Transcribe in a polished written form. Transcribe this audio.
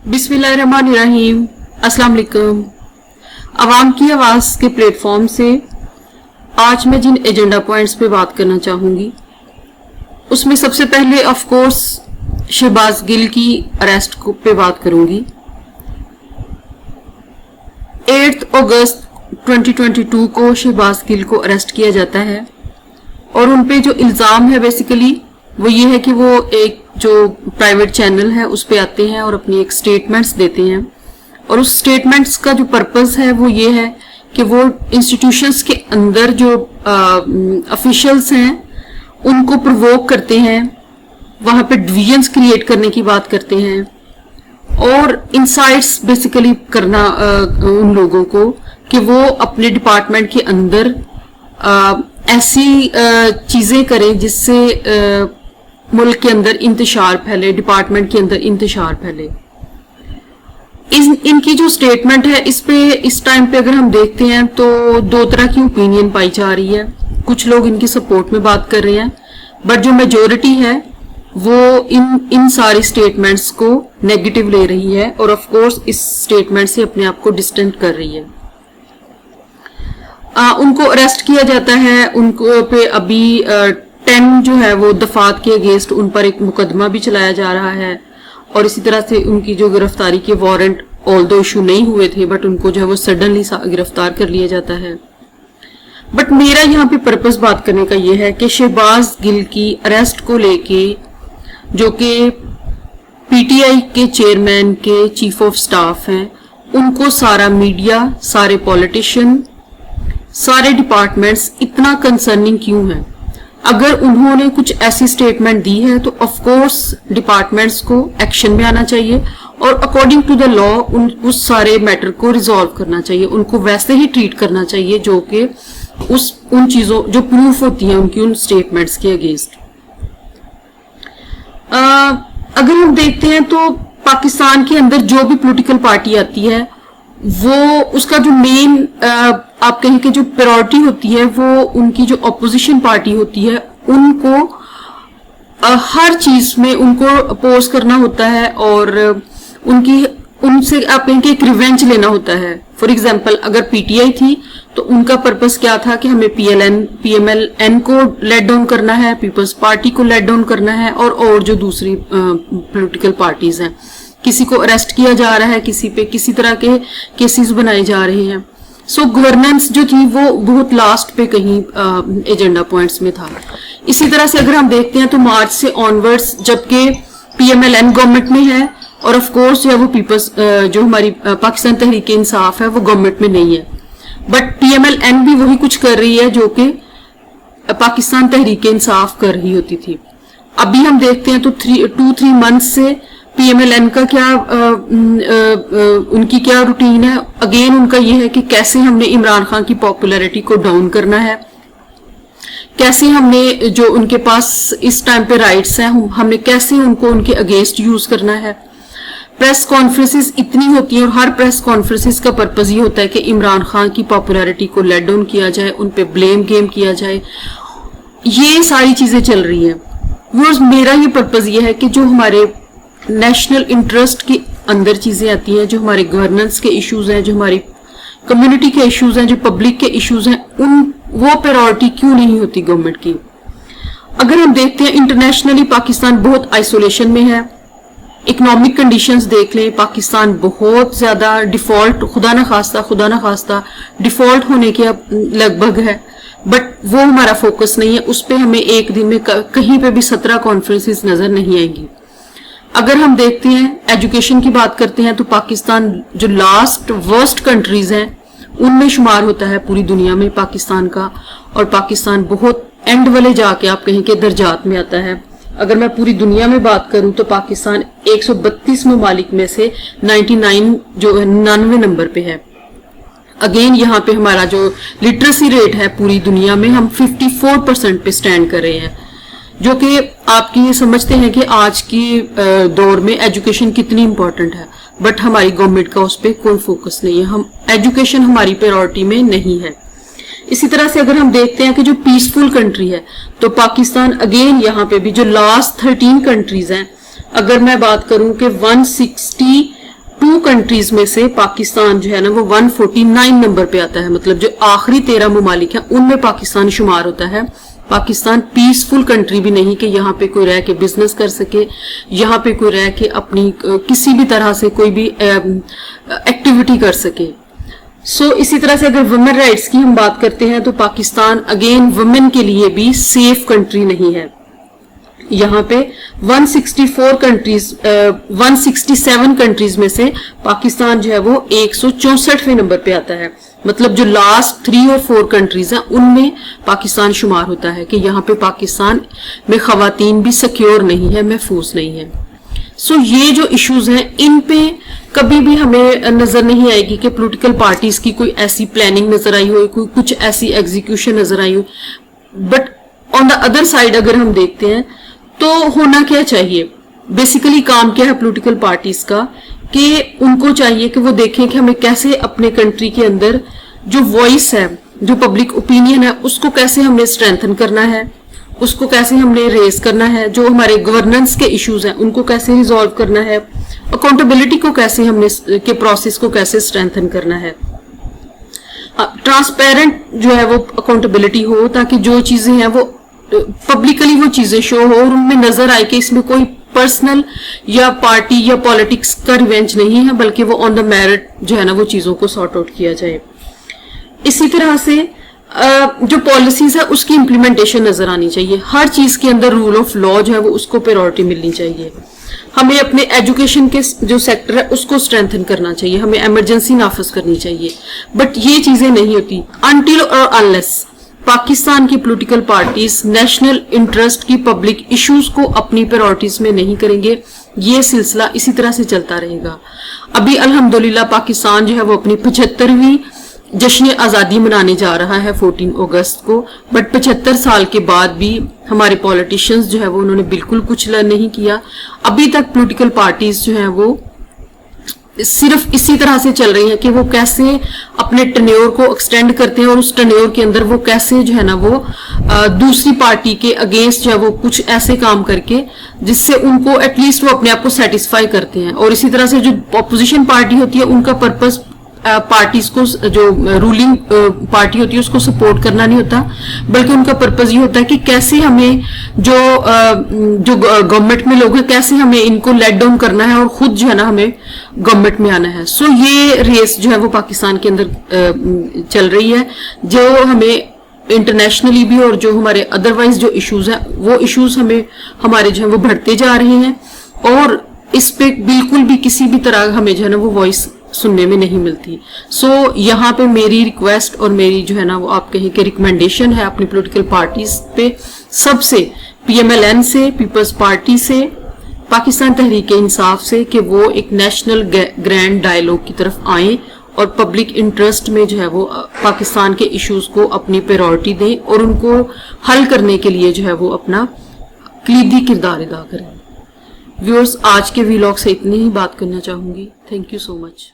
बिस्मिल्लाहिर्रहमानिर्रहीम। अस्सलाम वालेकुम। आवाम की आवाज़ के प्लेटफॉर्म से आज मैं जिन एजेंडा पॉइंट्स पे बात करना चाहूँगी उसमें सबसे पहले ऑफ कोर्स शहबाज गिल की अरेस्ट पे बात करूँगी। 8 अगस्त 2022 को शहबाज गिल को अरेस्ट किया जाता है और उन पे जो इल्ज़ाम है बेसिकली वो ये है कि वो एक जो प्राइवेट चैनल है उस पे आते हैं और अपनी एक स्टेटमेंट्स देते हैं और उस स्टेटमेंट्स का जो पर्पस है वो ये है कि वो इंस्टीट्यूशंस के अंदर जो ऑफिशियल्स हैं उनको प्रोवोक करते हैं, वहां पे डिविजन्स क्रिएट करने की बात करते हैं और इनसाइट्स बेसिकली करना उन लोगों को कि वो अपने डिपार्टमेंट के अंदर ऐसी चीजें करें जिससे मुल्क के अंदर इंतशार फैले, डिपार्टमेंट के अंदर इंतशार फैले। इनकी जो स्टेटमेंट है इस टाइम पे अगर हम देखते हैं तो दो तरह की ओपिनियन पाई जा रही है। कुछ लोग इनकी सपोर्ट में बात कर रहे हैं बट जो मेजोरिटी है वो इन सारी स्टेटमेंट्स को नेगेटिव ले रही है और ऑफ कोर्स इस स्टेटमेंट से अपने आप को डिस्टेंट कर रही है। उनको अरेस्ट किया जाता है, उनको पे अभी 10 जो है वो दफात के अगेंस्ट उन पर एक मुकदमा भी चलाया जा रहा है और इसी तरह से उनकी जो गिरफ्तारी के वारंट ऑल्दो इशू नहीं हुए थे बट उनको जो है वो सडनली गिरफ्तार कर लिया जाता है। बट मेरा यहाँ पे पर्पस बात करने का ये है कि शहबाज गिल की अरेस्ट को लेके जो कि पीटीआई के चेयरमैन के चीफ ऑफ स्टाफ हैं उनको सारा मीडिया, सारे पॉलिटिशियन, सारे डिपार्टमेंट्स इतना कंसर्निंग क्यों है। अगर उन्होंने कुछ ऐसी स्टेटमेंट दी है तो ऑफ कोर्स डिपार्टमेंट्स को एक्शन में आना चाहिए और अकॉर्डिंग टू द लॉ उस सारे मैटर को रिजॉल्व करना चाहिए, उनको वैसे ही ट्रीट करना चाहिए जो कि उन चीजों जो प्रूफ होती हैं उनकी उन स्टेटमेंट्स के अगेंस्ट। अगर हम देखते हैं तो पाकिस्तान के अंदर जो भी पॉलिटिकल पार्टी आती है वो उसका जो मेन आप कहें कि जो प्रायोरिटी होती है वो उनकी जो अपोजिशन पार्टी होती है उनको हर चीज में उनको अपोज करना होता है और उनसे आप कहें कि एक रिवेंज लेना होता है। फॉर एग्जांपल अगर पीटीआई थी तो उनका पर्पस क्या था कि हमें पीएमएलएन को लेट डाउन करना है, पीपल्स पार्टी को लेट डाउन करना है और जो दूसरी पॉलिटिकल पार्टीज हैं। किसी को अरेस्ट किया जा रहा है, किसी पे किसी तरह के केसेस बनाए जा रहे हैं। सो गवर्नेंस जो थी वो बहुत लास्ट पे कहीं एजेंडा पॉइंट्स में था। इसी तरह से अगर हम देखते हैं तो मार्च से ऑनवर्ड्स जबकि पीएमएलएन गवर्नमेंट में है और ऑफ कोर्स जो है वो पीपल्स जो हमारी पाकिस्तान तहरीक इंसाफ है वो गवर्नमेंट में नहीं है बट पीएमएलएन भी वही कुछ कर रही है जो कि पाकिस्तान तहरीक इंसाफ कर रही होती थी। अभी हम देखते हैं तो 2-3 मंथ से पीएमएलएन का क्या उनकी क्या रूटीन है। अगेन उनका ये है कि कैसे हमने इमरान खान की पॉपुलैरिटी को डाउन करना है, कैसे हमने जो उनके पास इस टाइम पे राइट्स हैं हमने कैसे उनको उनके अगेंस्ट यूज करना है। प्रेस कॉन्फ्रेंसेस इतनी होती हैं और हर प्रेस कॉन्फ्रेंसेस का पर्पज ये होता है कि इमरान खान की पॉपुलैरिटी को लेट डाउन किया जाए, उन पे ब्लेम गेम किया जाए। ये सारी चीजें चल रही हैं। वो मेरा ये पर्पज ये है कि जो हमारे नेशनल इंटरेस्ट के अंदर चीजें आती हैं, जो हमारे गवर्नेंस के इश्यूज हैं, जो हमारी कम्युनिटी के इश्यूज हैं, जो पब्लिक के इश्यूज हैं, वो प्रायोरिटी क्यों नहीं होती गवर्नमेंट की। अगर हम देखते हैं इंटरनेशनली पाकिस्तान बहुत आइसोलेशन में है। इकोनॉमिक कंडीशंस देख लें, पाकिस्तान बहुत ज्यादा डिफॉल्ट खुदा ना खास्ता डिफॉल्ट होने के लगभग है बट वो हमारा फोकस नहीं है। उस पर हमें एक दिन में कहीं पे भी 17 कॉन्फ्रेंसेस नजर नहीं आएंगी। अगर हम देखते हैं एजुकेशन की बात करते हैं तो पाकिस्तान जो लास्ट वर्स्ट कंट्रीज हैं उनमें शुमार होता है पूरी दुनिया में पाकिस्तान का और पाकिस्तान बहुत एंड वाले जाके आप कहें कि दर्जात में आता है। अगर मैं पूरी दुनिया में बात करूं तो पाकिस्तान 132 ममालिक में से 99 नंबर पे है। अगेन यहाँ पे हमारा जो लिटरेसी रेट है पूरी दुनिया में हम 54% पे स्टैंड कर रहे हैं जो कि आपकी ये समझते हैं कि आज की दौर में एजुकेशन कितनी इंपॉर्टेंट है बट हमारी गवर्नमेंट का उस पर कोई फोकस नहीं है। हम एजुकेशन हमारी प्रायोरिटी में नहीं है। इसी तरह से अगर हम देखते हैं कि जो पीसफुल कंट्री है तो पाकिस्तान अगेन यहाँ पे भी जो लास्ट 13 कंट्रीज हैं, अगर मैं बात करूं कि 160 102 کنٹریز میں سے پاکستان جو ہے نا وہ 149 نمبر پہ آتا ہے. مطلب جو آخری 13 ممالک ہیں ان میں پاکستان شمار ہوتا ہے. پاکستان پیسفل کنٹری بھی نہیں کہ یہاں پہ کوئی رہ کے بزنس کر سکے, یہاں پہ کوئی رہ کے اپنی کسی بھی طرح سے کوئی بھی ایکٹیویٹی کر سکے. اسی طرح سے اگر ویمن رائٹس کی ہم بات کرتے ہیں تو پاکستان اگین ویمن کے لیے بھی سیف کنٹری نہیں ہے. یہاں پہ 164 کنٹریز 167 کنٹریز میں سے پاکستان جو ہے وہ 164ویں نمبر پہ آتا ہے. مطلب جو لاسٹ 3 اور 4 کنٹریز ہیں ان میں پاکستان شمار ہوتا ہے کہ یہاں پہ پاکستان میں خواتین بھی سیکیور نہیں ہے, محفوظ نہیں ہے. یہ جو ایشوز ہیں ان پہ کبھی بھی ہمیں نظر نہیں آئے گی کہ پولیٹیکل پارٹیز کی کوئی ایسی پلاننگ نظر آئی ہو, کوئی کچھ ایسی ایگزیکیوشن نظر آئی ہو. But on the other side اگر ہم دیکھتے ہیں تو ہونا کیا چاہیے, بیسیکلی کام کیا ہے پولیٹیکل پارٹیز کا, کہ ان کو چاہیے کہ وہ دیکھیں کہ ہمیں کیسے اپنے کنٹری کے اندر جو وائس ہے, جو پبلک اوپینین ہے, اس کو کیسے ہم نے اسٹرینتھن کرنا ہے, اس کو کیسے ہم نے ریز کرنا ہے, جو ہمارے گورننس کے ایشوز ہیں ان کو کیسے ریزالو کرنا ہے, اکاؤنٹیبلٹی کو کیسے ہم نے کے پروسیس کو کیسے اسٹرینتھن کرنا ہے, ٹرانسپیرنٹ جو ہے وہ اکاؤنٹیبلٹی ہو تاکہ جو چیزیں ہیں وہ پبلکلی وہ چیزیں شو ہو اور ان میں نظر آئے کہ اس میں کوئی پرسنل یا پارٹی یا پالیٹکس کا ریونج نہیں ہے بلکہ وہ آن دا میرٹ جو ہے نا وہ چیزوں کو سارٹ آؤٹ کیا جائے. اسی طرح سے جو پالیسیز ہے اس کی امپلیمنٹیشن نظر آنی چاہیے. ہر چیز کے اندر رول آف لا جو ہے وہ اس کو پریورٹی ملنی چاہیے. ہمیں اپنے ایجوکیشن کے جو سیکٹر ہے اس کو اسٹرینتھن کرنا چاہیے, ہمیں ایمرجنسی نافذ کرنی چاہیے. بٹ یہ چیزیں نہیں ہوتی انٹل اور انلیس پاکستان کی پولیٹیکل پارٹیز نیشنل انٹرسٹ کی پبلک ایشوز کو اپنی پریورٹیز میں نہیں کریں گے. یہ سلسلہ اسی طرح سے چلتا رہے گا. ابھی الحمدللہ پاکستان جو ہے وہ اپنی 75ویں جشن آزادی منانے جا رہا ہے 14 اگست کو. بٹ 75 سال کے بعد بھی ہمارے پولیٹیشنز جو ہے وہ انہوں نے بالکل کچھ نہیں کیا. ابھی تک پولیٹیکل پارٹیز جو ہیں وہ صرف اسی طرح سے چل رہی ہیں کہ وہ کیسے اپنے ٹنیور کو ایکسٹینڈ کرتے ہیں اور اس ٹنیور کے اندر وہ کیسے جو ہے نا وہ دوسری پارٹی کے اگینسٹ جو ہے وہ کچھ ایسے کام کر کے جس سے ان کو ایٹ لیسٹ وہ اپنے آپ کو سیٹسفائی کرتے ہیں. اور اسی طرح سے جو اپوزیشن پارٹی ہوتی ہے ان کا پرپز پارٹیز کو جو رولنگ پارٹی ہوتی ہے اس کو سپورٹ کرنا نہیں ہوتا بلکہ ان کا پرپز یہ ہوتا ہے کہ کیسے ہمیں جو گورنمنٹ میں لوگ ہیں کیسے ہمیں ان کو لیٹ ڈاؤن کرنا ہے اور خود جو ہے نا ہمیں گورنمنٹ میں آنا ہے. یہ ریس جو ہے وہ پاکستان کے اندر چل رہی ہے جو ہمیں انٹرنیشنلی بھی اور جو ہمارے ادروائز جو ایشوز ہیں وہ ایشوز ہمارے جو ہے وہ بڑھتے جا رہے ہیں اور اس پہ بالکل بھی کسی بھی طرح ہمیں جو ہے نا وہ وائس سننے میں نہیں ملتی. یہاں پہ میری ریکویسٹ اور میری جو ہے نا وہ آپ کہیں کہ ریکمینڈیشن ہے اپنی پولیٹیکل پارٹیز پہ سب سے, PMLN سے, پیپلز پارٹی سے, پاکستان تحریک انصاف سے, کہ وہ ایک نیشنل گرینڈ ڈائیلاگ کی طرف آئیں اور پبلک انٹرسٹ میں جو ہے وہ پاکستان کے ایشوز کو اپنی پریورٹی دیں اور ان کو حل کرنے کے لیے جو ہے وہ اپنا کلیدی کردار ادا کریں. ویورز, آج کے ویلاگ سے اتنی ہی بات کرنا چاہوں گی. Thank you so much.